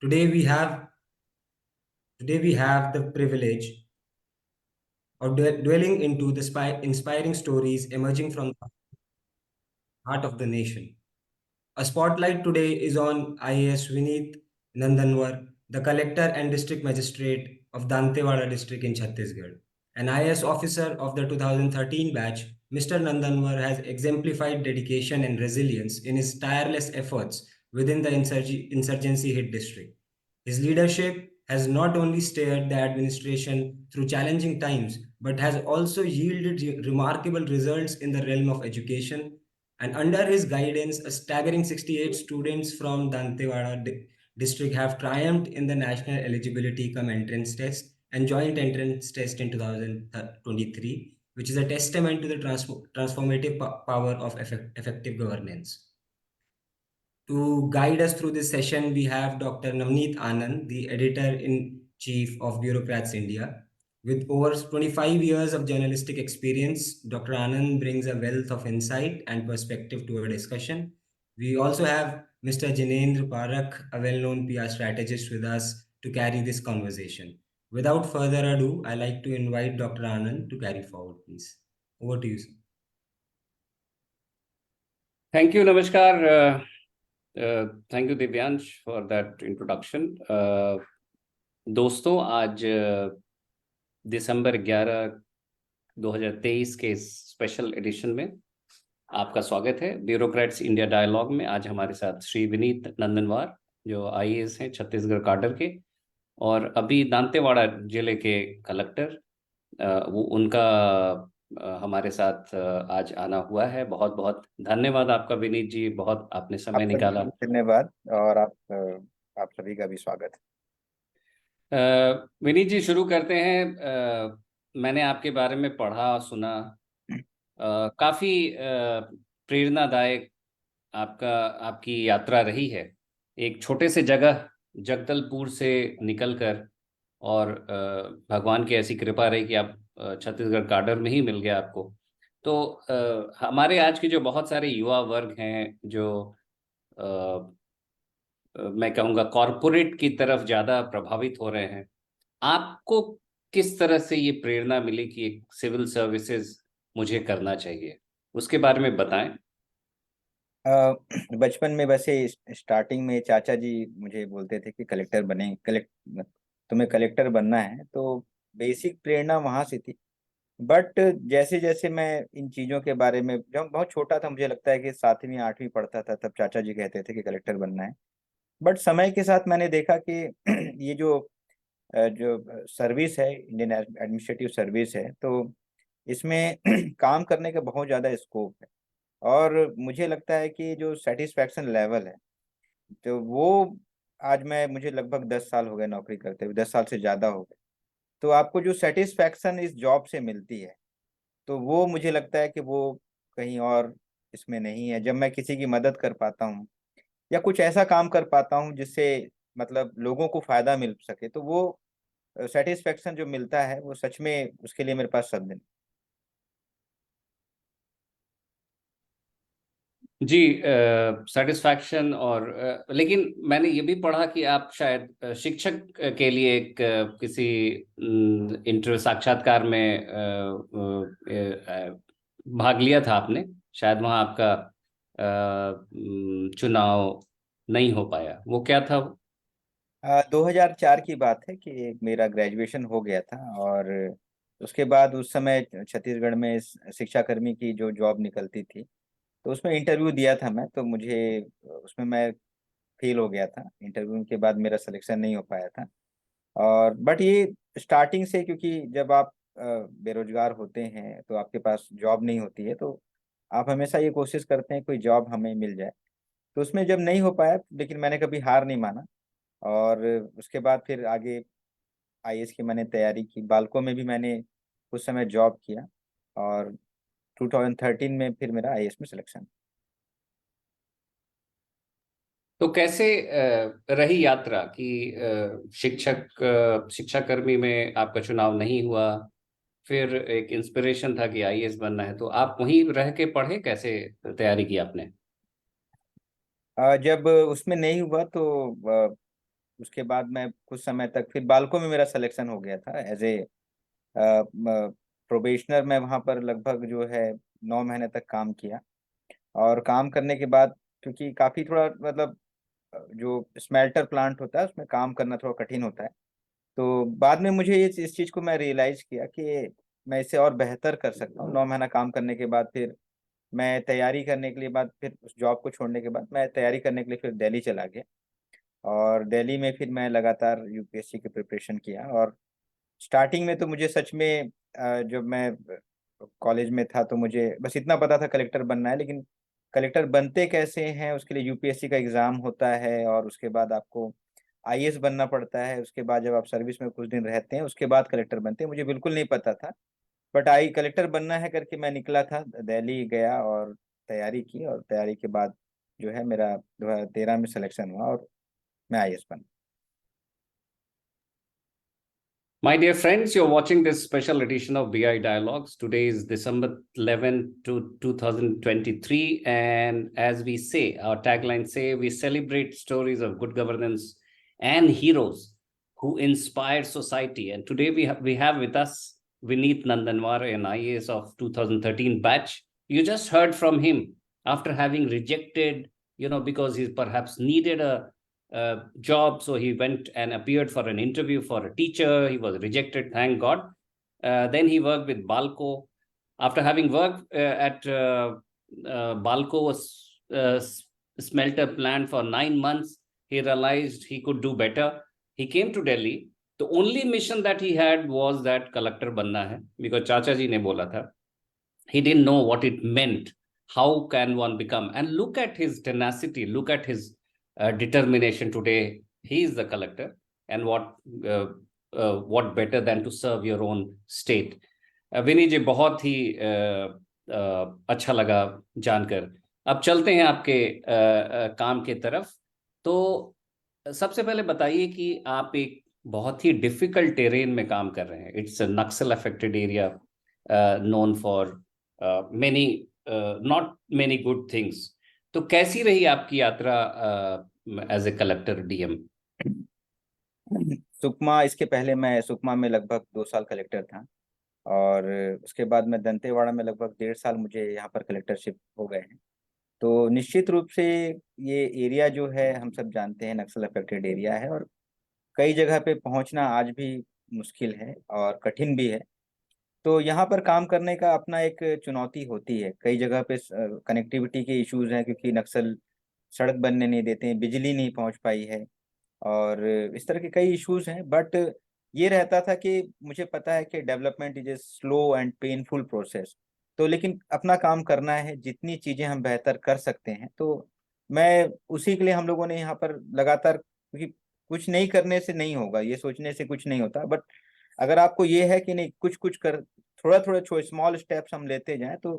Today we have today we have the privilege of dwelling into the inspiring stories emerging from the heart of the nation. A spotlight today is on IAS Vineet Nandanwar, the collector and district magistrate of Dantewada district in Chhattisgarh. An IAS officer of the 2013 batch, Mr. Nandanwar has exemplified dedication and resilience in his tireless efforts within the insurgency hit district. His leadership has not only steered the administration through challenging times, but has also yielded remarkable results in the realm of education, and under his guidance, a staggering 68 students from Dantewada district have triumphed in the National Eligibility Cum Entrance Test and Joint Entrance Test in 2023, which is a testament to the transformative power of effective governance. To guide us through this session, we have Dr. Navneet Anand, the Editor-in-Chief of Bureaucrats India. With over 25 years of journalistic experience, Dr. Anand brings a wealth of insight and perspective to our discussion. We also have Mr. Jinendra Parakh, a well-known PR strategist with us to carry this conversation. Without further ado, I'd like to invite Dr. Anand to carry forward, please. Over to you, sir. Thank you, Namaskar. Thank you, Divyansh, for that introduction. दोस्तों, आज दिसंबर 11, 2023 के special edition में आपका स्वागत है। Bureaucrats India dialogue में आज हमारे साथ श्री विनीत नंदनवार, जो आईएएस हैं छत्तीसगढ़ काडर के और अभी दांतेवाड़ा जिले के कलेक्टर, वो उनका हमारे साथ आज आना हुआ है। बहुत बहुत धन्यवाद आपका विनीत जी, बहुत आपने समय निकाला। धन्यवाद और आप सभी का भी स्वागत है। विनीत जी, शुरू करते हैं। मैंने आपके बारे में पढ़ा सुना, काफी प्रेरणादायक आपकी यात्रा रही है। एक छोटे से जगह जगदलपुर से निकलकर और भगवान की ऐसी कृपा रही कि आप छत्तीसगढ़ काडर में ही मिल गया आपको। तो हमारे आज के जो बहुत सारे युवा वर्ग हैं, जो मैं कहूँगा कॉरपोरेट की तरफ ज़्यादा प्रभावित हो रहे हैं, आपको किस तरह से ये प्रेरणा मिली कि एक सिविल सर्विसेज मुझे करना चाहिए, उसके बारे में बताएं। बचपन में वैसे स्टार्टिंग में चाचा जी मुझे बोलते थे कि कलेक्टर बने, तुम्हें कलेक्टर बनना है, तो बेसिक प्रेरणा वहाँ से थी। बट जैसे जैसे मैं इन चीज़ों के बारे में, जब बहुत छोटा था, मुझे लगता है कि 7वीं 8वीं पढ़ता था, तब चाचा जी कहते थे कि कलेक्टर बनना है। बट समय के साथ मैंने देखा कि ये जो सर्विस है, इंडियन एडमिनिस्ट्रेटिव सर्विस है, तो इसमें काम करने का बहुत ज़्यादा स्कोप है और मुझे लगता है कि जो सेटिस्फैक्शन लेवल है, तो वो आज मुझे लगभग 10 साल हो गए नौकरी करते हुए, 10 साल से ज़्यादा हो गए। तो आपको जो सेटिस्फैक्शन इस जॉब से मिलती है, तो वो मुझे लगता है कि वो कहीं और इसमें नहीं है। जब मैं किसी की मदद कर पाता हूँ या कुछ ऐसा काम कर पाता हूँ जिससे मतलब लोगों को फायदा मिल सके, तो वो सेटिस्फैक्शन जो मिलता है, वो सच में उसके लिए मेरे पास शब्द नहीं। जी, सेटिस्फैक्शन और लेकिन मैंने ये भी पढ़ा कि आप शायद शिक्षक के लिए एक किसी इंटरव्यू साक्षात्कार में भाग लिया था आपने, शायद वहाँ आपका चुनाव नहीं हो पाया, वो क्या था? 2004 की बात है कि मेरा ग्रेजुएशन हो गया था और उसके बाद उस समय छत्तीसगढ़ में शिक्षाकर्मी की जो जॉब निकलती थी, तो उसमें इंटरव्यू दिया था मैं, तो मुझे उसमें मैं फेल हो गया था। इंटरव्यू के बाद मेरा सिलेक्शन नहीं हो पाया था। और बट ये स्टार्टिंग से, क्योंकि जब आप बेरोजगार होते हैं तो आपके पास जॉब नहीं होती है, तो आप हमेशा ये कोशिश करते हैं कोई जॉब हमें मिल जाए। तो उसमें जब नहीं हो पाया, लेकिन मैंने कभी हार नहीं माना और उसके बाद फिर आगे आईएएस की मैंने तैयारी की। बालको में भी मैंने कुछ समय जॉब किया और 2013 में फिर मेरा आईएएस में सिलेक्शन। तो कैसे रही यात्रा कि शिक्षाकर्मी में आपका चुनाव नहीं हुआ, फिर एक इंस्पिरेशन था कि आईएएस बनना है, तो आप वहीं रह के पढ़े, कैसे तैयारी की आपने? जब उसमें नहीं हुआ तो उसके बाद मैं कुछ समय तक फिर बाल्को में मेरा सिलेक्शन हो गया था एज ए प्रोबेशनर। मैं वहाँ पर लगभग जो है 9 महीने तक काम किया। और काम करने के बाद, क्योंकि काफ़ी थोड़ा मतलब जो स्मेल्टर प्लांट होता है उसमें काम करना थोड़ा कठिन होता है, तो बाद में मुझे इस चीज़ को मैं रियलाइज़ किया कि मैं इसे और बेहतर कर सकता हूँ। 9 महीना काम करने के बाद फिर मैं तैयारी करने के लिए, बाद फिर उस जॉब को छोड़ने के बाद मैं तैयारी करने के लिए फिर दिल्ली चला गया। और दिल्ली में फिर मैं लगातार यूपीएससी की प्रिपरेशन किया। और स्टार्टिंग में तो मुझे सच में जब मैं कॉलेज में था तो मुझे बस इतना पता था कलेक्टर बनना है, लेकिन कलेक्टर बनते कैसे हैं उसके लिए यूपीएससी का एग्ज़ाम होता है, और उसके बाद आपको आईएएस बनना पड़ता है। उसके बाद जब आप सर्विस में कुछ दिन रहते हैं उसके बाद कलेक्टर बनते हैं। मुझे बिल्कुल नहीं पता था, बट कलेक्टर बनना है करके मैं निकला था, दिल्ली गया और तैयारी की। और तैयारी के बाद जो है मेरा 2013 में सिलेक्शन हुआ और मैं आईएएस बना। My dear friends, you're watching this special edition of BI Dialogues. Today is December 11 to 2023. And as we say, our tagline say, we celebrate stories of good governance and heroes who inspire society. And today we have with us Vineet Nandanwar, an IAS of 2013 batch. You just heard from him after having rejected, because he perhaps needed a job. So he went and appeared for an interview for a teacher. He was rejected, thank God. Then he worked with Balco. After having worked at Balco smelter plant for 9 months, he realized he could do better. He came to Delhi. The only mission that he had was that collector banna hai, because Chacha ji ne bola tha. He didn't know what it meant. How can one become? And look at his tenacity, look at his determination. Today he is the collector, and what better than to serve your own state. विनी जी, बहुत ही अच्छा लगा जानकर। अब चलते हैं आपके काम के तरफ। तो सबसे पहले बताइए कि आप एक बहुत ही डिफिकल्ट टेरेन में काम कर रहे हैं। It's a Naxal affected area, known for many not many good things. तो कैसी रही आपकी यात्रा as a collector DM? Sukma, इसके पहले मैं सुकमा में लगभग 2 साल कलेक्टर था। और उसके बाद मैं दंतेवाड़ा में लगभग 1.5 साल मुझे यहाँ पर कलेक्टरशिप हो गए हैं। तो निश्चित रूप से ये एरिया जो है हम सब जानते हैं नक्सल अफेक्टेड एरिया है, और कई जगह पे पहुँचना आज भी मुश्किल है और कठिन भी है। तो यहाँ पर काम करने का अपना एक चुनौती होती है। कई जगह पे कनेक्टिविटी के इश्यूज हैं, क्योंकि नक्सल सड़क बनने नहीं देते हैं, बिजली नहीं पहुँच पाई है, और इस तरह के कई इश्यूज हैं। बट ये रहता था कि मुझे पता है कि development is a slow and painful process. तो लेकिन अपना काम करना है, जितनी चीज़ें हम बेहतर कर सकते हैं तो मैं उसी के लिए हम लोगों ने यहाँ पर लगातार, क्योंकि कुछ नहीं करने से नहीं होगा, ये सोचने से कुछ नहीं होता, बट अगर आपको ये है कि नहीं कुछ कुछ कर, थोड़ा थोड़ा स्मॉल स्टेप्स हम लेते जाएं तो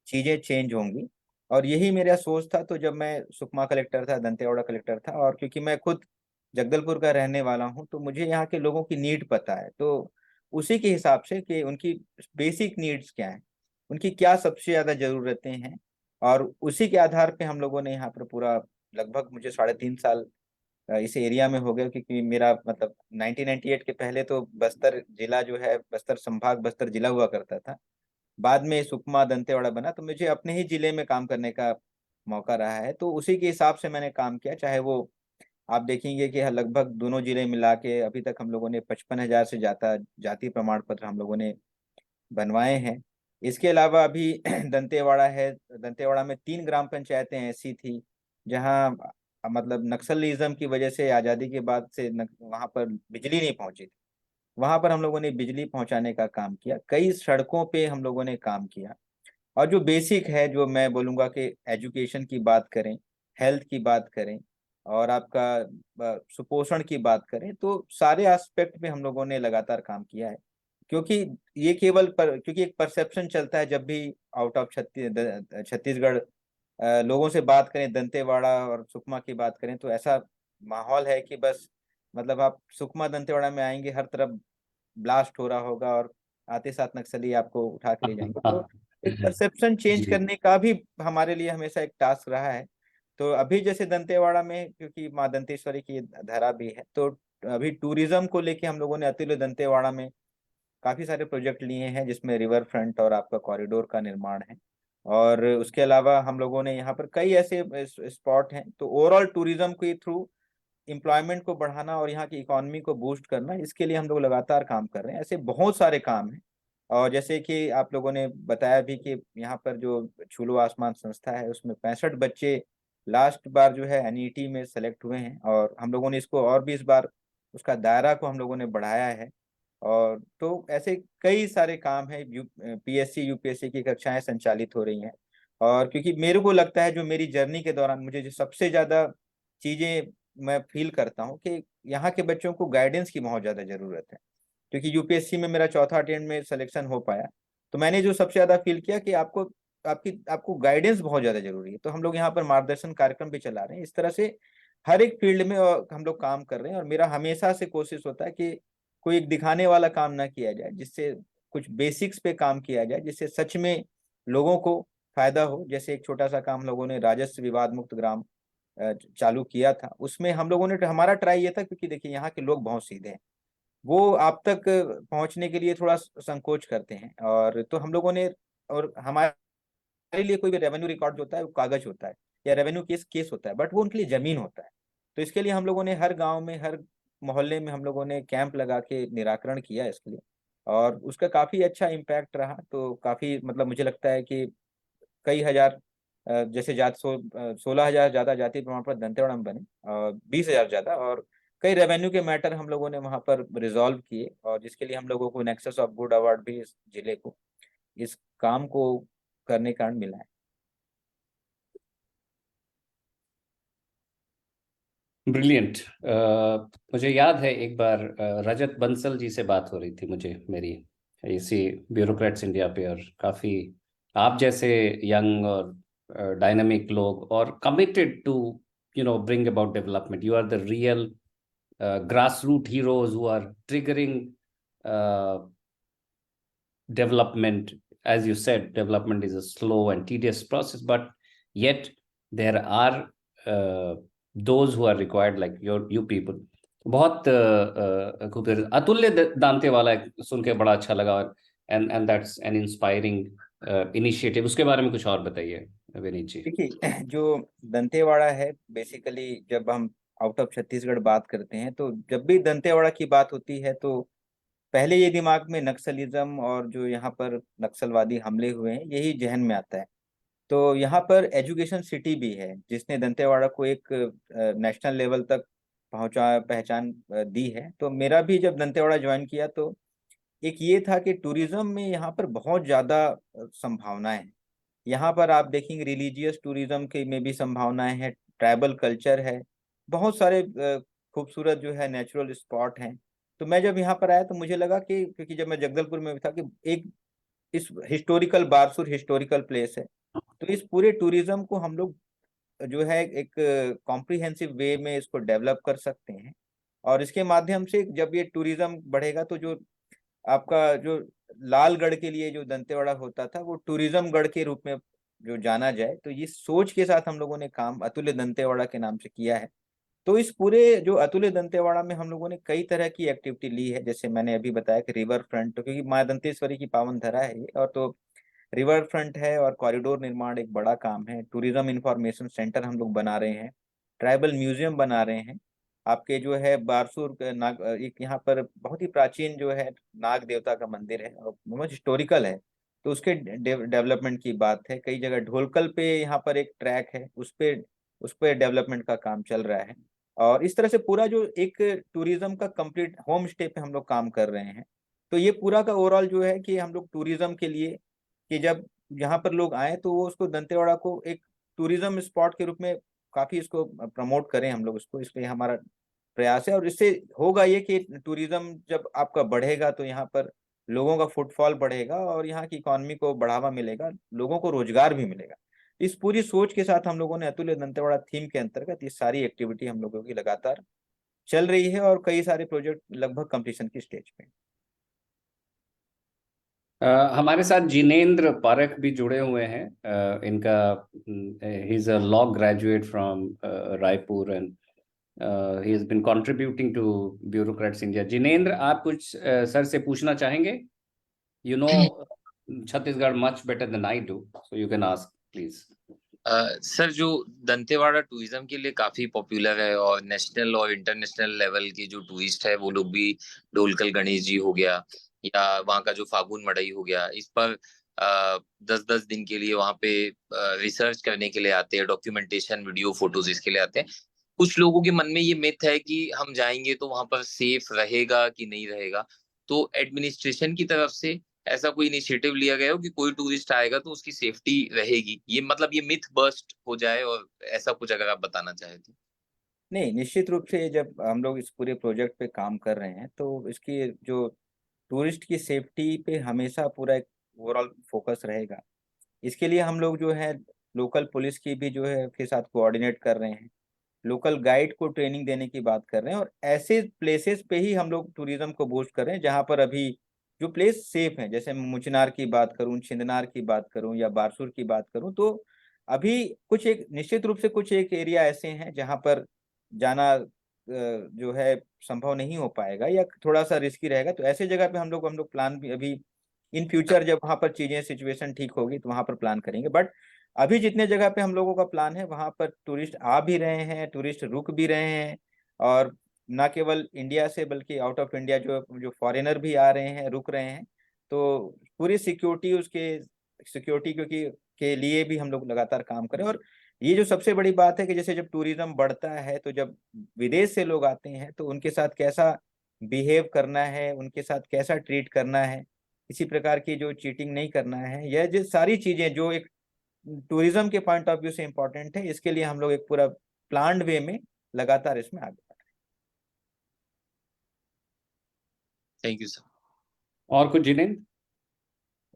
चीज़ें चेंज होंगी। और यही मेरा सोच था। तो जब मैं सुकमा कलेक्टर था, दंतेवाड़ा कलेक्टर था, और क्योंकि मैं खुद जगदलपुर का रहने वाला हूं तो मुझे यहाँ के लोगों की नीड पता है। तो उसी के हिसाब से कि उनकी बेसिक नीड्स क्या हैं, उनकी क्या सबसे ज़्यादा ज़रूरतें हैं, और उसी के आधार पे हम लोगों ने यहाँ पर पूरा लगभग मुझे 3.5 साल इस एरिया में हो गया। क्योंकि मेरा मतलब 1998 के पहले तो बस्तर जिला जो है, बस्तर संभाग बस्तर जिला हुआ करता था। बाद में सुकमा दंतेवाड़ा बना, तो मुझे अपने ही जिले में काम करने का मौका रहा है। तो उसी के हिसाब से मैंने काम किया। चाहे वो आप देखेंगे कि लगभग दोनों जिले मिला के अभी तक हम लोगों ने 55,000 से ज्यादा जाति प्रमाण पत्र हम लोगों ने बनवाए हैं। इसके अलावा अभी दंतेवाड़ा है, दंतेवाड़ा में 3 ग्राम पंचायतें ऐसी थी जहां मतलब नक्सलिज्म की वजह से आज़ादी के बाद से वहां पर बिजली नहीं पहुंची थी। वहां पर हम लोगों ने बिजली पहुंचाने का काम किया। कई सड़कों पे हम लोगों ने काम किया। और जो बेसिक है, जो मैं बोलूँगा कि एजुकेशन की बात करें, हेल्थ की बात करें, और आपका सुपोषण की बात करें, तो सारे एस्पेक्ट पे हम लोगों ने लगातार काम किया है। क्योंकि ये क्योंकि एक परसेप्शन चलता है जब भी आउट ऑफ छत्तीसगढ़ लोगों से बात करें, दंतेवाड़ा और सुकमा की बात करें, तो ऐसा माहौल है कि बस मतलब आप सुकमा दंतेवाड़ा में आएंगे, हर तरफ ब्लास्ट हो रहा होगा और आते साथ नक्सली आपको उठा के ले जाएंगे। तो एक परसेप्शन चेंज जी। करने का भी हमारे लिए हमेशा एक टास्क रहा है। तो अभी जैसे दंतेवाड़ा में, क्योंकि माँ दंतेश्वरी की धरा भी है, तो अभी टूरिज्म को लेके हम लोगों ने अतुल्य दंतेवाड़ा में काफी सारे प्रोजेक्ट लिए हैं, जिसमें रिवर फ्रंट और आपका कॉरिडोर का निर्माण है। और उसके अलावा हम लोगों ने यहाँ पर कई ऐसे स्पॉट हैं। तो ओवरऑल टूरिज्म के थ्रू एम्प्लॉयमेंट को बढ़ाना और यहाँ की इकोनॉमी को बूस्ट करना, इसके लिए हम लोग लगातार काम कर रहे हैं। ऐसे बहुत सारे काम हैं। और जैसे कि आप लोगों ने बताया भी कि यहाँ पर जो छूलो आसमान संस्था है, उसमें 65 बच्चे लास्ट बार जो है एनईटी में सेलेक्ट हुए हैं, और हम लोगों ने इसको और भी इस बार उसका दायरा को हम लोगों ने बढ़ाया है। और तो ऐसे कई सारे काम है। पीएससी यूपीएससी की कक्षाएं संचालित हो रही हैं। और क्योंकि मेरे को लगता है, जो मेरी जर्नी के दौरान मुझे जो सबसे ज्यादा चीजें मैं फील करता हूँ कि यहाँ के बच्चों को गाइडेंस की बहुत ज्यादा जरूरत है। क्योंकि यूपीएससी में मेरा चौथा अटेम्प्ट में सिलेक्शन हो पाया, तो मैंने जो सबसे ज्यादा फील किया कि आपको गाइडेंस बहुत ज्यादा जरूरी है। तो हम लोग यहाँ पर मार्गदर्शन कार्यक्रम भी चला रहे हैं। इस तरह से हर एक फील्ड में हम लोग काम कर रहे हैं। और मेरा हमेशा से कोशिश होता है कि कोई एक दिखाने वाला काम ना किया जाए, जिससे कुछ बेसिक्स पे काम किया जाए, जिससे सच में लोगों को फायदा हो। जैसे एक छोटा सा काम लोगों ने राजस्व विवाद मुक्त ग्राम चालू किया था, उसमें हम लोगों ने, हमारा ट्राई ये था, क्योंकि देखिए यहाँ के लोग बहुत सीधे हैं, वो आप तक पहुंचने के लिए थोड़ा संकोच करते हैं। और तो हम लोगों ने, और हमारे लिए कोई भी रेवेन्यू रिकॉर्ड जो होता है वो कागज होता है, या रेवेन्यू केस होता है, बट वो उनके लिए जमीन होता है। तो इसके लिए हम लोगों ने हर गांव में, हर मोहल्ले में हम लोगों ने कैंप लगा के निराकरण किया इसके लिए। और उसका काफी अच्छा इम्पैक्ट रहा। तो काफी, मतलब मुझे लगता है कि कई हजार, जैसे 16,000 ज्यादा जाति प्रमाण पत्र दंतेवाड़ा में बने, और 20,000 ज्यादा, और कई रेवेन्यू के मैटर हम लोगों ने वहां पर रिजॉल्व किए, और जिसके लिए हम लोगों को नेक्सस ऑफ गुड अवार्ड भी इस जिले को, इस काम को करने का कारण मिला है। ब्रिलियंट। मुझे याद है एक बार रजत बंसल जी से बात हो रही थी मुझे, मेरी इसी ब्यूरोक्रेट्स इंडिया पे, और काफी आप जैसे यंग और डायनामिक लोग और committed to bring about development, you are the real grassroots heroes who are triggering development. As you said, development is a slow and tedious process, but yet there are those who are required, like you people. बहुत खूबसूरत, अतुल्य दांते वाला सुन के बड़ा अच्छा लगा। And that's an inspiring initiative. उसके बारे में कुछ और बताइए विनीत जी। देखिए, जो दंतेवाड़ा है, बेसिकली जब हम आउट ऑफ छत्तीसगढ़ बात करते हैं, तो जब भी दंतेवाड़ा की बात होती है, तो पहले ये दिमाग में नक्सलिज्म और जो यहाँ पर नक्सलवादी हमले हुए हैं, यही जहन में आता है। तो यहाँ पर एजुकेशन सिटी भी है, जिसने दंतेवाड़ा को एक नेशनल लेवल तक पहचान दी है। तो मेरा भी जब दंतेवाड़ा ज्वाइन किया, तो एक ये था कि टूरिज्म में यहाँ पर बहुत ज्यादा संभावनाएं हैं। यहाँ पर आप देखेंगे रिलीजियस टूरिज्म के में भी संभावनाएं हैं, ट्राइबल कल्चर है, बहुत सारे खूबसूरत जो है नेचुरल स्पॉट हैं। तो मैं जब यहाँ पर आया, तो मुझे लगा कि, क्योंकि जब मैं जगदलपुर में भी था, कि एक इस हिस्टोरिकल बारसूर हिस्टोरिकल प्लेस है, तो इस पूरे टूरिज्म को हम लोग जो है एक कॉम्प्रिहेंसिव वे में इसको डेवलप कर सकते हैं। और इसके माध्यम से जब ये टूरिज्म बढ़ेगा, तो जो आपका जो लालगढ़ के लिए जो दंतेवाड़ा होता था, वो टूरिज्म गढ़ के रूप में जो जाना जाए, तो ये सोच के साथ हम लोगों ने काम अतुल्य दंतेवाड़ा के नाम से किया है। तो इस पूरे जो अतुल्य दंतेवाड़ा में हम लोगों ने कई तरह की एक्टिविटी ली है। जैसे मैंने अभी बताया कि रिवर फ्रंट, तो क्योंकि माँ दंतेश्वरी की पावन धरा है ये, और तो रिवर फ्रंट है, और कॉरिडोर निर्माण एक बड़ा काम है। टूरिज्म इंफॉर्मेशन सेंटर हम लोग बना रहे हैं, ट्राइबल म्यूजियम बना रहे हैं। आपके जो है बारसूर नाग, एक यहाँ पर बहुत ही प्राचीन जो है नाग देवता का मंदिर है, और बहुत हिस्टोरिकल है। तो उसके डेवलपमेंट की बात है। कई जगह ढोलकल पे यहाँ पर एक ट्रैक है, उस पे डेवलपमेंट का काम चल रहा है। और इस तरह से पूरा जो एक टूरिज्म का कंप्लीट होम स्टे पे हम लोग काम कर रहे हैं। तो ये पूरा का ओवरऑल जो है कि हम लोग टूरिज्म के लिए, कि जब यहाँ पर लोग आए, तो वो उसको दंतेवाड़ा को एक टूरिज्म स्पॉट के रूप में काफी इसको प्रमोट करें हम लोग उसको, इसलिए हमारा प्रयास है। और इससे होगा ये कि टूरिज्म जब आपका बढ़ेगा, तो यहाँ पर लोगों का फुटफॉल बढ़ेगा, और यहाँ की इकोनॉमी को बढ़ावा मिलेगा, लोगों को रोजगार भी मिलेगा। इस पूरी सोच के साथ हम लोगों ने अतुल्य दंतेवाड़ा थीम के अंतर्गत ये सारी एक्टिविटी हम लोगों की लगातार चल रही है, और कई सारे प्रोजेक्ट लगभग कंप्लीशन की स्टेज पे। हमारे साथ जिनेंद्र पारख भी जुड़े हुए हैं। इनका he is a law graduate from Raipur and he has been contributing to bureaucrats India. Jinendra, आप कुछ सर से पूछना चाहेंगे? You know Chhattisgarh much better than I do, so you can ask please. Sir, जो दंतेवाड़ा टूरिज्म के लिए काफी पॉपुलर है और नेशनल और इंटरनेशनल लेवल के जो टूरिस्ट है वो लोग भी, डोलकल गणेश जी हो गया या वहाँ का जो फागुन मड़ई हो गया, इस पर 10-10 दिन के लिए वहाँ पे रिसर्च करने के लिए आते हैं, डॉक्यूमेंटेशन, वीडियो, फोटोज इसके लिए आते हैं। कुछ लोगों के मन में ये मिथ है कि हम जाएंगे तो वहां पर सेफ रहेगा कि नहीं रहेगा। तो एडमिनिस्ट्रेशन की तरफ से ऐसा कोई इनिशिएटिव लिया गया हो कि कोई टूरिस्ट आएगा तो उसकी सेफ्टी रहेगी, ये मतलब ये मिथ बस्ट हो जाए, और ऐसा कुछ अगर आप बताना चाहें तो। नहीं, निश्चित रूप से जब हम लोग इस पूरे प्रोजेक्ट पे काम कर रहे हैं तो इसकी जो टूरिस्ट की सेफ्टी पे हमेशा पूरा एक ओवरऑल फोकस रहेगा। इसके लिए हम लोग जो है लोकल पुलिस की भी जो है के साथ कोऑर्डिनेट कर रहे हैं, लोकल गाइड को ट्रेनिंग देने की बात कर रहे हैं, और ऐसे प्लेसेस पे ही हम लोग टूरिज्म को बूस्ट कर रहे हैं जहाँ पर अभी जो प्लेस सेफ है, जैसे मुचनार की बात करूँ, छिंदनार की बात करूँ या बारसूर की बात करूँ, तो अभी कुछ एक निश्चित रूप से कुछ एक एरिया ऐसे हैं जहाँ पर जाना जो है संभव नहीं हो पाएगा या थोड़ा सा रिस्की रहेगा। तो ऐसे जगह पे हम लोग प्लान भी अभी इन फ्यूचर जब वहाँ पर चीजें सिचुएशन ठीक होगी तो वहाँ पर प्लान करेंगे। बट अभी जितने जगह पे हम लोगों का प्लान है वहाँ पर टूरिस्ट आ भी रहे हैं, टूरिस्ट रुक भी रहे हैं, और ना केवल इंडिया से बल्कि आउट ऑफ इंडिया जो जो फॉरेनर भी आ रहे हैं, रुक रहे हैं। तो पूरी सिक्योरिटी उसके सिक्योरिटी क्योंकि के लिए भी हम लोग लगातार काम करें। और ये जो सबसे बड़ी बात है कि जैसे जब टूरिज्म बढ़ता है तो जब विदेश से लोग आते हैं तो उनके साथ कैसा बिहेव करना है, उनके साथ कैसा ट्रीट करना है, किसी प्रकार की जो चीटिंग नहीं करना है, यह जो सारी चीजें जो एक टूरिज्म के पॉइंट ऑफ व्यू से इम्पोर्टेंट है, इसके लिए हम लोग एक पूरा प्लान्ड वे में लगातार इसमें आगे बढ़ थैंक यू सर। और कुछ जिनेंद्र?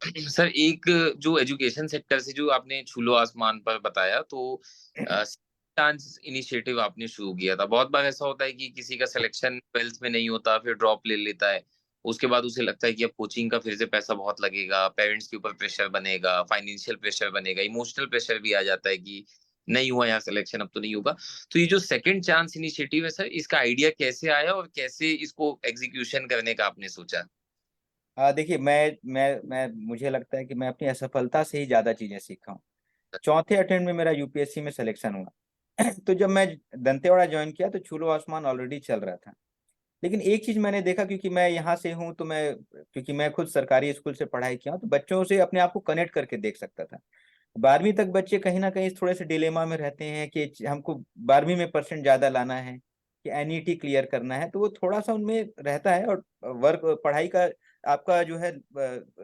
सर, एक जो एजुकेशन सेक्टर से जो आपने छूलो आसमान पर बताया, तो चांस इनिशिएटिव आपने शुरू किया था। बहुत बार ऐसा होता है कि किसी का सिलेक्शन 12th में नहीं होता, फिर ड्रॉप ले लेता है, उसके बाद उसे लगता है कि अब कोचिंग का फिर से पैसा बहुत लगेगा, पेरेंट्स के ऊपर प्रेशर बनेगा, फाइनेंशियल प्रेशर बनेगा, इमोशनल प्रेशर भी आ जाता है कि नहीं हुआ यहाँ सिलेक्शन, अब तो नहीं होगा। तो ये जो सेकंड चांस इनिशिएटिव है सर, इसका आइडिया कैसे आया और कैसे इसको एग्जीक्यूशन करने का आपने सोचा? देखिए, मैं मुझे लगता है कि मैं अपनी असफलता से ही ज्यादा चीजें सीखा हूँ। चौथे अटेम्प्ट में मेरा यूपीएससी में सिलेक्शन हुआ तो जब मैं दंतेवाड़ा ज्वाइन किया तो छूलो आसमान ऑलरेडी चल रहा था। लेकिन एक चीज मैंने देखा, क्योंकि मैं यहाँ से हूँ तो क्योंकि मैं खुद सरकारी स्कूल से पढ़ाई किया हूँ तो बच्चों से अपने आप को कनेक्ट करके देख सकता था। 12वीं तक बच्चे कहीं ना कहीं थोड़े से डिलेमा में रहते हैं कि हमको 12वीं में परसेंट ज्यादा लाना है कि एनईटी क्लियर करना है, तो वो थोड़ा सा उनमें रहता है, और वर्क पढ़ाई का आपका जो है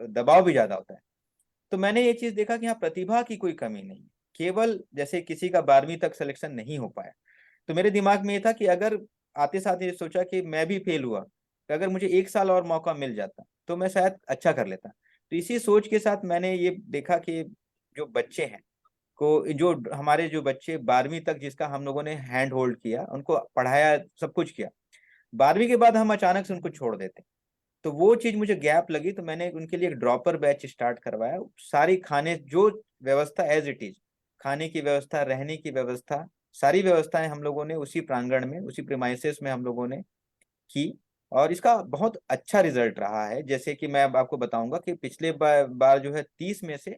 दबाव भी ज्यादा होता है। तो मैंने ये चीज देखा कि यहाँ प्रतिभा की कोई कमी नहीं है, केवल जैसे किसी का 12वीं तक सिलेक्शन नहीं हो पाया, तो मेरे दिमाग में ये था कि अगर आते साथ ये सोचा कि मैं भी फेल हुआ, कि अगर मुझे 1 साल और मौका मिल जाता तो मैं शायद अच्छा कर लेता। तो इसी सोच के साथ मैंने ये देखा कि जो बच्चे हैं को जो हमारे जो बच्चे 12वीं तक जिसका हम लोगों ने हैंड होल्ड किया, उनको पढ़ाया, सब कुछ किया, 12वीं के बाद हम अचानक से उनको छोड़ देते, तो वो चीज मुझे गैप लगी। तो मैंने उनके लिए एक ड्रॉपर बैच स्टार्ट करवाया। सारी खाने जो व्यवस्था एज इट इज, खाने की व्यवस्था, रहने की व्यवस्था, सारी व्यवस्थाएं हम लोगों ने उसी प्रांगण में, उसी प्रीमाइसेस में हम लोगों ने की, और इसका बहुत अच्छा रिजल्ट रहा है। जैसे कि मैं अब आपको बताऊंगा कि पिछले बार जो है 30 में से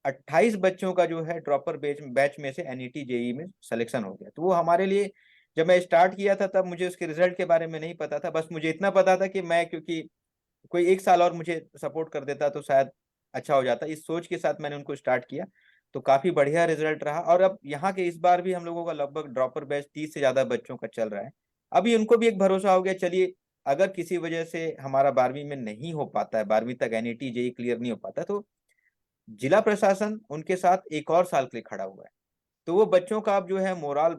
28 बच्चों का जो है ड्रॉपर बैच में से एनईटी जेई में सिलेक्शन हो गया। तो वो हमारे लिए, जब मैं स्टार्ट किया था तब मुझे उसके रिजल्ट के बारे में नहीं पता था, बस मुझे इतना पता था कि मैं, क्योंकि कोई 1 साल और मुझे सपोर्ट कर देता तो शायद अच्छा हो जाता, इस सोच के साथ मैंने उनको स्टार्ट किया। तो काफी बढ़िया रिजल्ट रहा, और अब यहाँ के इस बार भी हम लोगों का लगभग ड्रॉपर बैच 30 से ज्यादा बच्चों का चल रहा है। अभी उनको भी एक भरोसा हो गया, चलिए अगर किसी वजह से हमारा 12वीं में नहीं हो पाता है, 12वीं तक एनईटी जेई क्लियर नहीं हो पाता, तो जिला प्रशासन उनके साथ एक और साल के लिए खड़ा हुआ है। तो वो बच्चों का अब जो है मोराल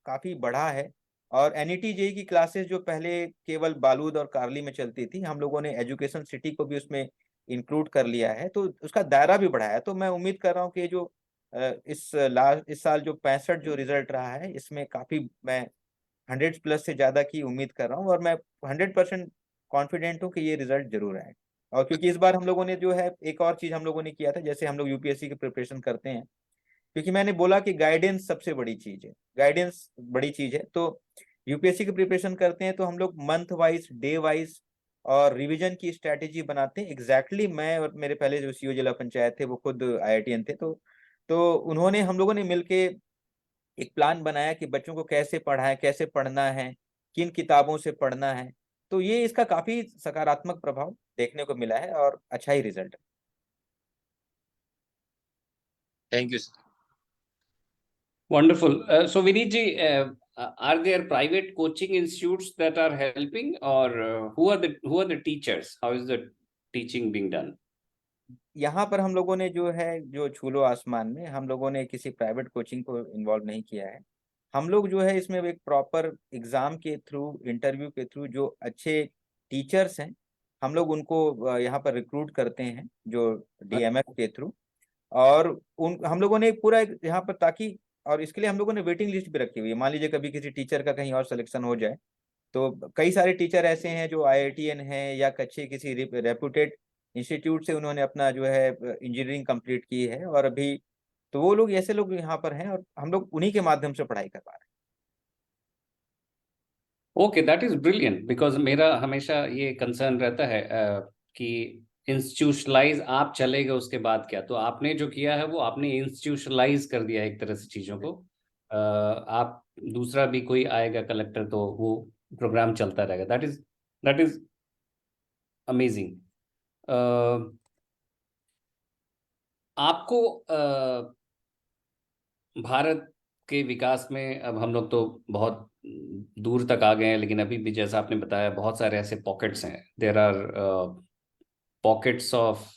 काफी बढ़ा है। और एनईटी जेई की क्लासेस जो पहले केवल बालूद और कारली में चलती थी, हम लोगों ने एजुकेशन सिटी को भी उसमें इंक्लूड कर लिया है, तो उसका दायरा भी बढ़ाया है। तो मैं उम्मीद कर रहा हूँ कि जो इस साल जो 65 जो रिजल्ट रहा है, इसमें काफी मैं 100 प्लस से ज्यादा की उम्मीद कर रहा हूँ, और मैं 100% कॉन्फिडेंट हूँ कि ये रिजल्ट जरूर आएगा। और क्योंकि इस बार हम लोगों ने जो है एक और चीज हम लोगों ने किया था, जैसे हम लोग यूपीएससी की प्रिपरेशन करते हैं, क्योंकि मैंने बोला कि गाइडेंस सबसे बड़ी चीज है, गाइडेंस बड़ी चीज है। तो यूपीएससी की प्रिपरेशन करते हैं तो हम लोग मंथ वाइज, डे वाइज और रिवीजन की स्ट्रैटेजी बनाते हैं। एग्जैक्टली मैं और मेरे पहले जो सीईओ जिला पंचायत थे वो खुद आईआईटीएन थे, तो उन्होंने, हम लोगों ने मिलके एक प्लान बनाया कि बच्चों को कैसे पढ़ाएं, कैसे पढ़ना है, किन किताबों से पढ़ना है। तो ये इसका काफी सकारात्मक प्रभाव देखने को मिला है और अच्छा ही रिजल्ट है। Thank you sir. Wonderful. So, Vinit ji, are there private coaching institutes that are helping, or who are the teachers? How is the teaching being done? यहाँ पर हम लोगों ने जो है, जो छूलो आसमान में, हम लोगों ने किसी प्राइवेट कोचिंग को इन्वॉल्व नहीं किया है। हम लोग जो है इसमें एक प्रॉपर एग्जाम के थ्रू, इंटरव्यू के थ्रू जो अच्छे टीचर्स हैं, हम लोग उनको यहाँ पर रिक्रूट करते हैं, जो डीएमएफ के थ्रू। और उन हम लोगों ने पूरा यहाँ पर, ताकि, और इसके लिए हम लोगों ने वेटिंग लिस्ट भी रखी हुई है। मान लीजिए कभी किसी टीचर का कहीं और सिलेक्शन हो जाए, तो कई सारे टीचर ऐसे हैं जो आईआईटीएन है या कच्चे किसी रेपुटेड इंस्टीट्यूट से उन्होंने अपना जो है इंजीनियरिंग कंप्लीट की है, और अभी तो वो लोग, ऐसे लोग यहाँ पर हैं और हम लोग उन्हीं के माध्यम से पढ़ाई कर पा रहे हैं। Okay, that is brilliant, because मेरा हमेशा ये कंसर्न रहता है कि इंस्टीट्यूशनलाइज आप चले गए उसके बाद क्या। तो आपने जो किया है वो आपने इंस्टीट्यूशनलाइज कर दिया एक तरह से चीजों को। आप दूसरा भी कोई आएगा कलेक्टर तो वो प्रोग्राम चलता रहेगा। That is amazing. आपको भारत के विकास में, अब हम लोग तो बहुत दूर तक आ गए हैं, लेकिन अभी भी जैसा आपने बताया बहुत सारे ऐसे पॉकेट्स हैं। There are pockets of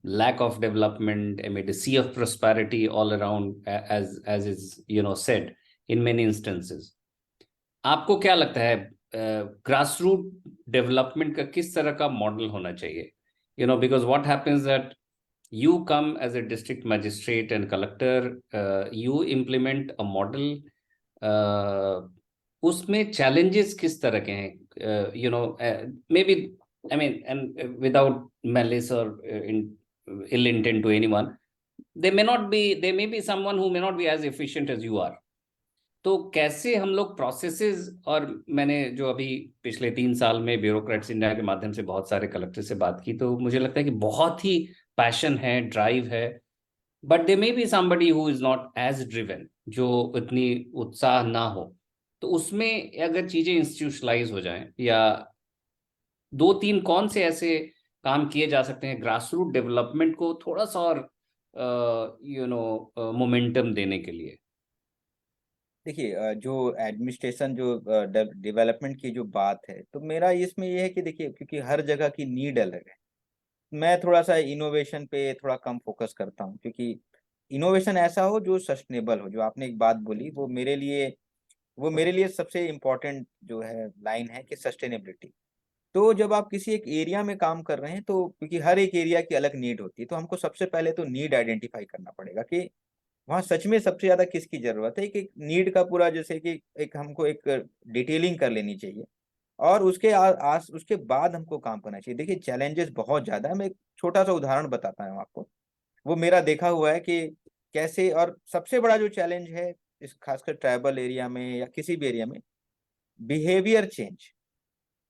lack of development amid a sea of prosperity all around, as is said in many instances. आपको क्या लगता है ग्रासरूट डेवलपमेंट का किस तरह का मॉडल होना चाहिए? Because what happens that you come as a district magistrate and collector, you implement a model, उसमें challenges किस तरह के हैं? Maybe, I mean, and without malice or ill intent to anyone, there may be someone who may not be as efficient as you are. तो कैसे हम लोग processes, और मैंने जो अभी पिछले 3 साल में ब्यूरोक्रेट्स इंडिया के माध्यम से बहुत सारे कलेक्टर से बात की, तो मुझे लगता है कि बहुत ही पैशन है, ड्राइव है, but they may be somebody who is not as driven, जो इतनी उत्साह ना हो। तो उसमें अगर चीजें इंस्टीट्यूशनलाइज हो जाएं, या 2-3 कौन से ऐसे काम किए जा सकते हैं ग्रासरूट डेवलपमेंट को थोड़ा सा और मोमेंटम देने के लिए? देखिए, जो एडमिनिस्ट्रेशन, जो डेवलपमेंट की जो बात है, तो मेरा इसमें ये है कि देखिए, क्योंकि हर जगह की नीड अलग है, मैं थोड़ा सा इनोवेशन पे थोड़ा कम फोकस करता हूँ, क्योंकि इनोवेशन ऐसा हो जो सस्टेनेबल हो। जो आपने एक बात बोली, वो मेरे लिए सबसे इम्पोर्टेंट जो है लाइन है कि सस्टेनेबिलिटी। तो जब आप किसी एक एरिया में काम कर रहे हैं, तो क्योंकि हर एक एरिया की अलग नीड होती है, तो हमको सबसे पहले तो नीड आइडेंटिफाई करना पड़ेगा कि वहाँ सच में सबसे ज्यादा किसकी जरूरत है। कि नीड का पूरा, जैसे कि एक हमको एक डिटेलिंग कर लेनी चाहिए, और उसके बाद हमको काम करना चाहिए। देखिए, चैलेंजेस बहुत ज्यादा है। मैं एक छोटा सा उदाहरण बताता हूँ आपको। वो मेरा देखा हुआ है कि कैसे, और सबसे बड़ा जो चैलेंज है इस खासकर ट्राइबल एरिया में या किसी भी एरिया में, बिहेवियर चेंज।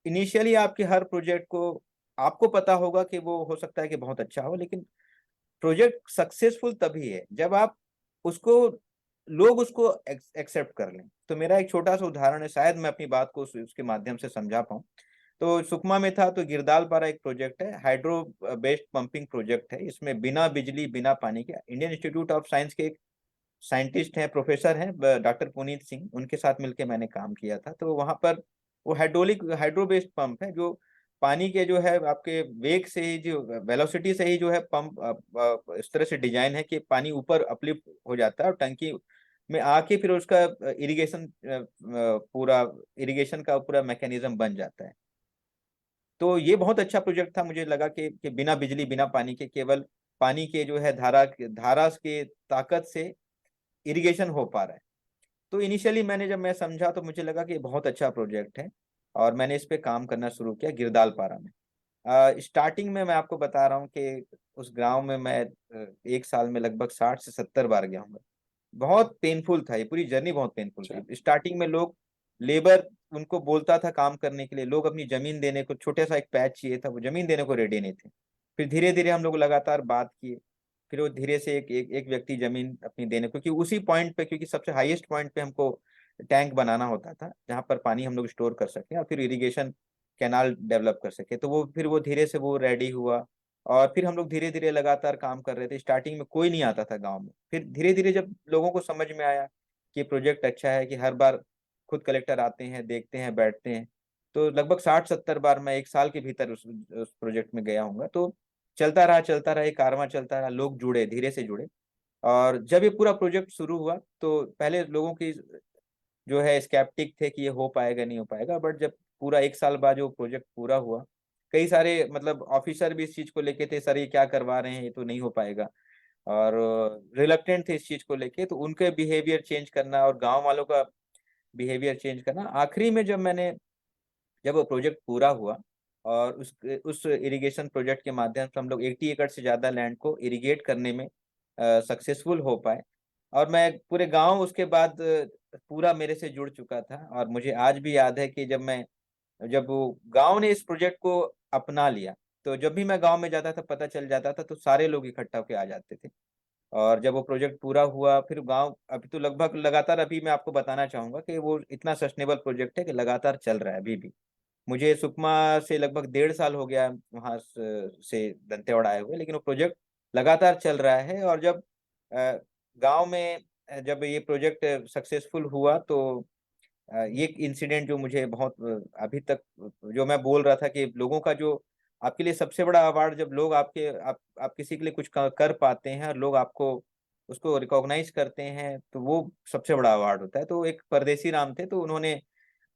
इनिशियली आपके हर प्रोजेक्ट को आपको पता होगा कि वो हो सकता है कि बहुत अच्छा हो, लेकिन प्रोजेक्ट सक्सेसफुल तभी है जब आप उसको, लोग उसको एक्सेप्ट कर लें। तो मेरा एक छोटा सा उदाहरण है, शायद मैं अपनी बात को उसके माध्यम से समझा पाऊँ। तो सुकमा में था, तो गिरदालपारा एक प्रोजेक्ट है, हाइड्रो बेस्ड पंपिंग प्रोजेक्ट है। इसमें बिना बिजली, बिना पानी के, इंडियन इंस्टीट्यूट ऑफ साइंस के एक साइंटिस्ट हैं, प्रोफेसर हैं, डॉक्टर पुनीत सिंह, उनके साथ मिलकर मैंने काम किया था। तो वहां पर वो हाइड्रो बेस्ड पंप है, जो पानी के जो है आपके वेग से ही, जो वेलोसिटी से ही जो है पंप इस तरह से डिजाइन है कि पानी ऊपर अपलिफ्ट हो जाता है और टंकी में आके फिर उसका पूरा इरिगेशन का पूरा मैकेनिज्म बन जाता है। तो ये बहुत अच्छा प्रोजेक्ट था। मुझे लगा कि बिना बिजली, बिना पानी के, केवल पानी के जो है धारा के ताकत से इरिगेशन हो पा रहा है। तो इनिशियली जब मैं समझा, तो मुझे लगा कि ये बहुत अच्छा प्रोजेक्ट है, और मैंने इस पे काम करना शुरू किया गिरदालपारा में। स्टार्टिंग में मैं आपको बता रहा हूँ कि उस गांव में मैं एक साल में लगभग 60 से 70 बार गया हूँ। बहुत पेनफुल था, ये पूरी जर्नी बहुत पेनफुल थी। स्टार्टिंग में लोग लेबर उनको बोलता था काम करने के लिए, लोग अपनी जमीन देने को, छोटा सा एक पैच चाहिए था, वो जमीन देने को रेडी नहीं थे। फिर धीरे धीरे हम लोग लगातार बात किए, फिर वो धीरे से एक व्यक्ति जमीन अपनी देने, क्योंकि उसी पॉइंट पे, क्योंकि सबसे हाईएस्ट पॉइंट पे हमको टैंक बनाना होता था जहाँ पर पानी हम लोग स्टोर कर सके और फिर इरिगेशन कैनाल डेवलप कर सके। तो वो फिर वो धीरे से वो रेडी हुआ और फिर हम लोग धीरे धीरे लगातार काम कर रहे थे। स्टार्टिंग में कोई नहीं आता था गांव में, फिर धीरे धीरे जब लोगों को समझ में आया कि प्रोजेक्ट अच्छा है, कि हर बार खुद कलेक्टर आते हैं, देखते हैं, बैठते हैं, तो लगभग 60-70 बार मैं एक साल के भीतर उस प्रोजेक्ट में गया हूँ। तो चलता रहा, एक कारवां चलता रहा, लोग जुड़े, धीरे से जुड़े। और जब ये पूरा प्रोजेक्ट शुरू हुआ तो पहले लोगों की जो है स्केप्टिक थे कि ये हो पाएगा नहीं हो पाएगा, बट जब पूरा एक साल बाद जो प्रोजेक्ट पूरा हुआ, कई सारे मतलब ऑफिसर भी इस चीज को लेके थे, सर ये क्या करवा रहे हैं, ये तो नहीं हो पाएगा, और रिलक्टेंट थे इस चीज को लेके। तो उनके बिहेवियर चेंज करना और गांव वालों का बिहेवियर चेंज करना, आखिरी में जब वो प्रोजेक्ट पूरा हुआ और उस इरिगेशन प्रोजेक्ट के माध्यम से हम लोग 80 एकड़ से ज्यादा लैंड को इरिगेट करने में सक्सेसफुल हो पाए। और मैं पूरे गांव उसके बाद पूरा मेरे से जुड़ चुका था। और मुझे आज भी याद है कि जब वो गांव ने इस प्रोजेक्ट को अपना लिया, तो जब भी मैं गांव में जाता था, पता चल जाता था, तो सारे लोग इकट्ठा होकर आ जाते थे। और जब वो प्रोजेक्ट पूरा हुआ, फिर गांव अभी तो लगभग लगातार, अभी मैं आपको बताना चाहूंगा कि वो इतना सस्टेनेबल प्रोजेक्ट है कि लगातार चल रहा है अभी भी। मुझे सुकमा से लगभग 1.5 साल हो गया वहां से दंतेवाड़ा आए हुए, लेकिन वो प्रोजेक्ट लगातार चल रहा है। और जब गांव में जब ये प्रोजेक्ट सक्सेसफुल हुआ, तो ये इंसिडेंट जो मुझे बहुत अभी तक, जो मैं बोल रहा था कि लोगों का जो आपके लिए सबसे बड़ा अवार्ड, जब लोग आप किसी के लिए कुछ कर पाते हैं और लोग आपको उसको रिकॉग्नाइज करते हैं, तो वो सबसे बड़ा अवार्ड होता है। तो एक परदेसी राम थे, तो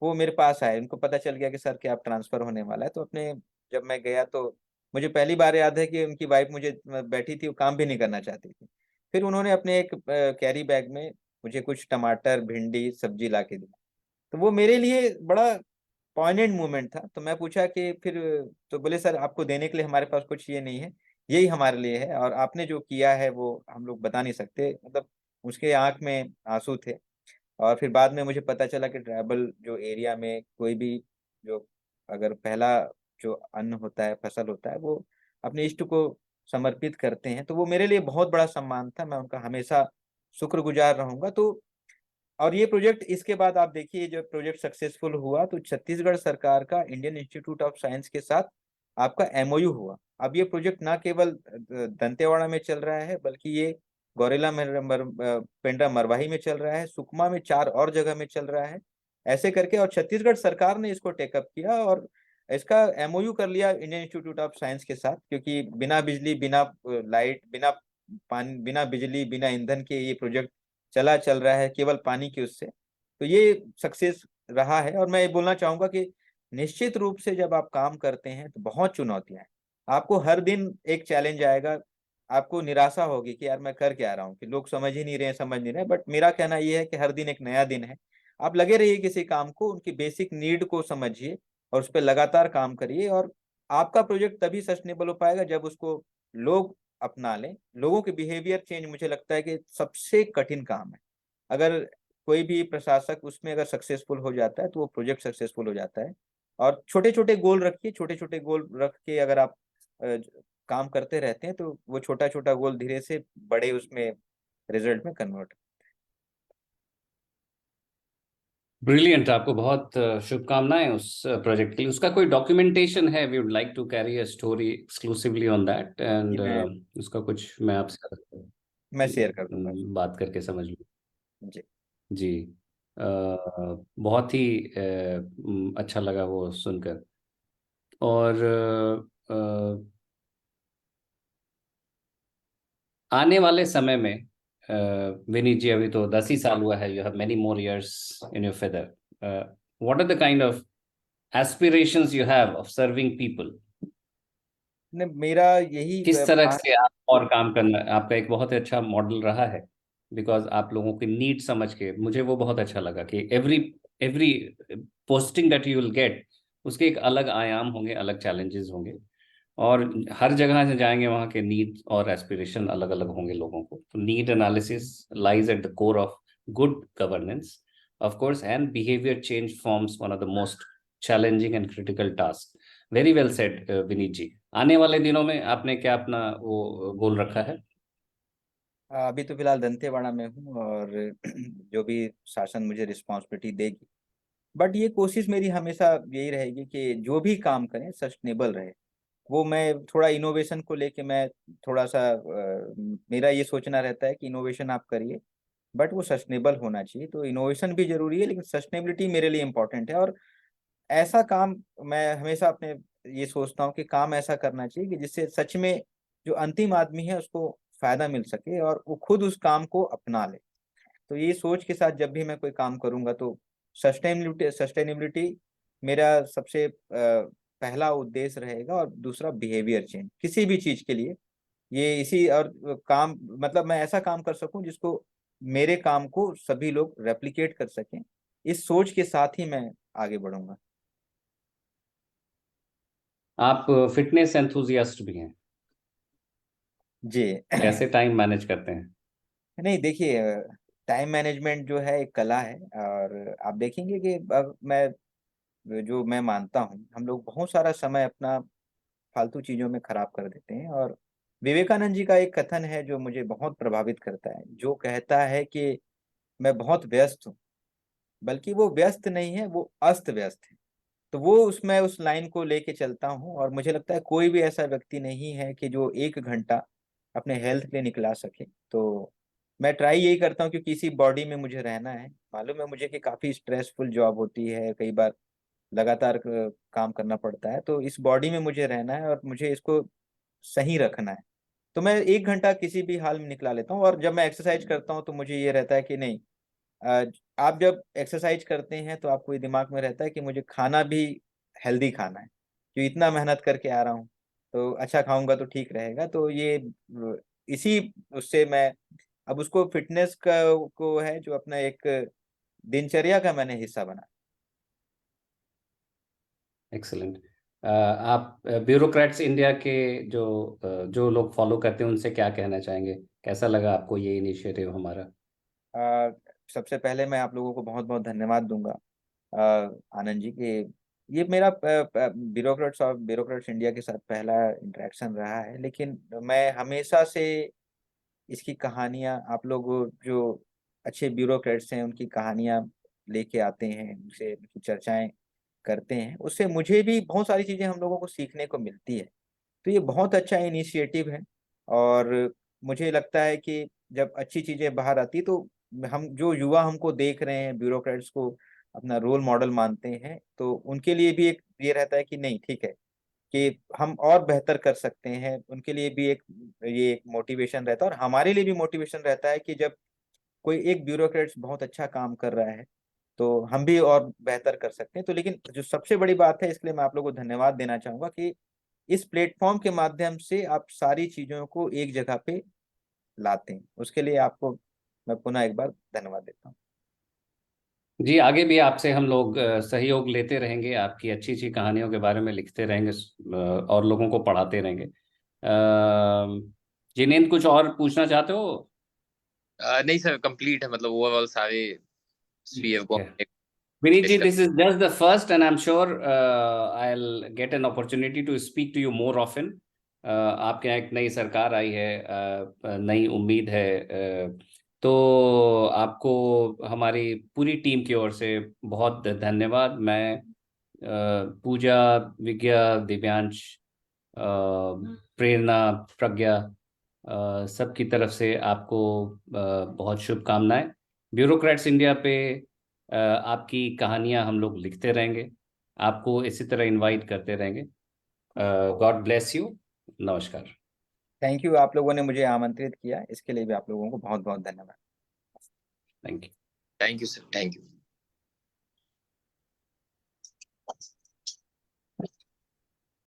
वो मेरे पास आए, उनको पता चल गया कि सर कि आप ट्रांसफर होने वाला है। तो जब मैं गया तो मुझे पहली बार याद है कि उनकी वाइफ मुझे बैठी थी, वो काम भी नहीं करना चाहती थी। फिर उन्होंने अपने एक कैरी बैग में मुझे कुछ टमाटर, भिंडी, सब्जी ला के दिया। तो वो मेरे लिए बड़ा पॉइंटेड मोमेंट था। तो मैं पूछा कि फिर, तो बोले सर आपको देने के लिए हमारे पास कुछ ये नहीं है, यही हमारे लिए है, और आपने जो किया है वो हम लोग बता नहीं सकते। मतलब उसके आंख में आंसू थे। और फिर बाद में मुझे पता चला कि ट्राइबल जो एरिया में कोई भी, जो अगर पहला जो अन्न होता है, फसल होता है, वो अपने इष्ट को समर्पित करते हैं। तो वो मेरे लिए बहुत बड़ा सम्मान था, मैं उनका हमेशा शुक्रगुजार रहूंगा। तो और ये प्रोजेक्ट, इसके बाद आप देखिए, जब प्रोजेक्ट सक्सेसफुल हुआ तो छत्तीसगढ़ सरकार का इंडियन इंस्टीट्यूट ऑफ साइंस के साथ आपका एमओयू हुआ। अब ये प्रोजेक्ट ना केवल दंतेवाड़ा में चल रहा है, बल्कि ये गौरेला पेंड्रा मरवाही में चल रहा है, सुकमा में 4 और जगह में चल रहा है, ऐसे करके। और छत्तीसगढ़ सरकार ने इसको टेकअप किया और इसका एमओयू कर लिया इंडियन इंस्टीट्यूट ऑफ साइंस के साथ, क्योंकि बिना बिजली, बिना लाइट, बिना पानी, बिना बिजली, बिना ईंधन के ये प्रोजेक्ट चल रहा है, केवल पानी के उससे। तो ये सक्सेस रहा है। और मैं ये बोलना चाहूंगा कि निश्चित रूप से जब आप काम करते हैं तो बहुत चुनौतियां हैं, आपको हर दिन एक चैलेंज आएगा, आपको निराशा होगी कि यार मैं कर क्या रहा हूँ, कि लोग समझ ही नहीं रहे हैं, समझ नहीं रहे। बट मेरा कहना यह है कि हर दिन एक नया दिन है। आप लगे रहिए किसी काम को, उनकी बेसिक नीड को समझिए और उस पर लगातार काम करिए। और आपका प्रोजेक्ट तभी सस्टेनेबल हो पाएगा जब उसको लोग अपना लें। लोगों के बिहेवियर चेंज, मुझे लगता है कि सबसे कठिन काम है। अगर कोई भी प्रशासक उसमें अगर सक्सेसफुल हो जाता है तो वो प्रोजेक्ट सक्सेसफुल हो जाता है। और छोटे छोटे गोल रखिए, छोटे छोटे गोल रख के अगर आप काम करते रहते हैं, तो वो छोटा छोटा गोल धीरे से बड़े उसमें रिजल्ट में कन्वर्ट। ब्रिलियंट, आपको बहुत शुभकामनाएं उस प्रोजेक्ट के लिए। उसका कोई डॉक्यूमेंटेशन है? We would like to carry a story exclusively on that, and उसका कुछ मैं आपसे मैं शेयर कर दूंगा बात करके समझ लूँ। जी। जी। बहुत ही अच्छा लगा वो सुनकर। और आने वाले समय में विनीत जी, अभी तो 10 ही साल हुआ है, you have many more years in your feather, what are the kind of aspirations you have of serving people? ने मेरा यही किस तरह से आप और काम करना, आपका एक बहुत अच्छा मॉडल रहा है, बिकॉज आप लोगों की नीड समझ के मुझे वो बहुत अच्छा लगा कि every every posting that you will get, उसके एक अलग आयाम होंगे, अलग चैलेंजेस होंगे, और हर जगह से जाएंगे वहाँ के नीड और एस्पिरेशन अलग अलग होंगे लोगों को। तो need analysis lies at the core of good governance of course, and behaviour change forms one of the most challenging and critical task. Very well said Vineet ji. आने वाले दिनों में आपने क्या अपना वो गोल रखा है? अभी तो फिलहाल दंतेवाड़ा में हूँ और जो भी शासन मुझे रिस्पॉन्सिबिलिटी देगी, बट ये कोशिश मेरी हमेशा यही रहेगी कि जो भी काम करें सस्टेनेबल रहे। वो मैं थोड़ा इनोवेशन को लेके मैं थोड़ा सा मेरा ये सोचना रहता है कि इनोवेशन आप करिए बट वो सस्टेनेबल होना चाहिए। तो इनोवेशन भी जरूरी है लेकिन सस्टेनेबिलिटी मेरे लिए इंपॉर्टेंट है। और ऐसा काम मैं हमेशा अपने ये सोचता हूँ कि काम ऐसा करना चाहिए कि जिससे सच में जो अंतिम आदमी है उसको फायदा मिल सके और वो खुद उस काम को अपना ले। तो ये सोच के साथ जब भी मैं कोई काम करूंगा तो सस्टेनेबिलिटी मेरा सबसे पहला उद्देश्य रहेगा और दूसरा बिहेवियर चेंज किसी भी चीज के लिए। ये इसी और काम मतलब मैं ऐसा काम कर सकूं जिसको मेरे काम को सभी लोग रेप्लिकेट कर सकें। इस सोच के साथ ही मैं आगे बढ़ूंगा। आप फिटनेस एंथुजियास्ट भी हैं, जी। कैसे टाइम मैनेज करते हैं? नहीं देखिए, टाइम मैनेजमेंट जो है एक कला है। और आप देखेंगे कि अब मैं मानता हूँ हम लोग बहुत सारा समय अपना फालतू चीजों में खराब कर देते हैं। और विवेकानंद जी का एक कथन है जो मुझे बहुत प्रभावित करता है, जो कहता है कि मैं बहुत व्यस्त हूँ, बल्कि वो व्यस्त नहीं है, वो अस्त व्यस्त है। तो वो उसमें उस लाइन को लेके चलता हूँ और मुझे लगता है कोई भी ऐसा व्यक्ति नहीं है कि जो 1 घंटा अपने हेल्थ के लिए निकला सके। तो मैं ट्राई यही करता हूँ क्योंकि इसी बॉडी में मुझे रहना है। मालूम है मुझे कि काफी स्ट्रेसफुल जॉब होती है, कई बार लगातार काम करना पड़ता है। तो इस बॉडी में मुझे रहना है और मुझे इसको सही रखना है। तो मैं 1 घंटा किसी भी हाल में निकला लेता हूँ। और जब मैं एक्सरसाइज करता हूँ तो मुझे ये रहता है कि नहीं, आप जब एक्सरसाइज करते हैं तो आपको ये दिमाग में रहता है कि मुझे खाना भी हेल्दी खाना है, जो इतना मेहनत करके आ रहा हूँ तो अच्छा खाऊंगा तो ठीक रहेगा। तो ये इसी उससे मैं अब उसको फिटनेस का को है जो अपना एक दिनचर्या का मैंने हिस्सा बना। एक्सलेंट। आप ब्यूरोक्रेट्स इंडिया के जो लोग फॉलो करते हैं उनसे क्या कहना चाहेंगे? कैसा लगा आपको ये इनिशिएटिव हमारा? अ, सबसे पहले मैं आप लोगों को बहुत बहुत धन्यवाद दूंगा, आनंद जी, कि ये मेरा ब्यूरोक्रेट्स इंडिया के साथ पहला इंटरेक्शन रहा है। लेकिन मैं हमेशा से इसकी कहानियां आप लोग जो अच्छे ब्यूरोक्रेट्स हैं उनकी कहानियां लेके आते हैं, उनसे उनकी चर्चाएं करते हैं, उससे मुझे भी बहुत सारी चीजें हम लोगों को सीखने को मिलती है। तो ये बहुत अच्छा इनिशिएटिव है। और मुझे लगता है कि जब अच्छी चीजें बाहर आती तो हम जो युवा हमको देख रहे हैं ब्यूरोक्रेट्स को अपना रोल मॉडल मानते हैं, तो उनके लिए भी एक ये रहता है कि नहीं ठीक है कि हम और बेहतर कर सकते हैं। उनके लिए भी एक ये एक मोटिवेशन रहता है और हमारे लिए भी मोटिवेशन रहता है कि जब कोई एक ब्यूरोक्रेट्स बहुत अच्छा काम कर रहा है तो हम भी और बेहतर कर सकते हैं। तो लेकिन जो सबसे बड़ी बात है, इसके लिए मैं आप लोगों को धन्यवाद देना चाहूंगा कि इस प्लेटफॉर्म के माध्यम से आप सारी चीजों को एक जगह पे लाते हैं। उसके लिए आपको मैं पुनः एक बार धन्यवाद देता हूँ। जी, आगे भी आपसे हम लोग सहयोग लेते रहेंगे, आपकी अच्छी अच्छी कहानियों के बारे में लिखते रहेंगे, और लोगों को पढ़ाते रहेंगे। जिनेंद्र, कुछ और पूछना चाहते हो? नहीं सर, कंप्लीट है, मतलब ओवरऑल सारे सीएफ को Vinit ji, discuss. this is just the first, and I'm sure I'll get an opportunity to speak to you more often. आपके यहाँ एक नई सरकार आई है, नई उम्मीद है, तो आपको हमारी पूरी टीम की ओर से बहुत धन्यवाद। मैं पूजा, विज्ञा, दिव्यांश, प्रेरणा, प्रज्ञा, सबकी तरफ से आपको बहुत शुभकामनाएं। ब्यूरोक्रेट्स इंडिया पे आपकी कहानियां हम लोग लिखते रहेंगे, आपको इसी तरह इनवाइट करते रहेंगे। God bless you. नमस्कार। थैंक यू, आप लोगों ने मुझे आमंत्रित किया, इसके लिए भी आप लोगों को बहुत बहुत धन्यवाद। Thank you. Thank you sir, thank you.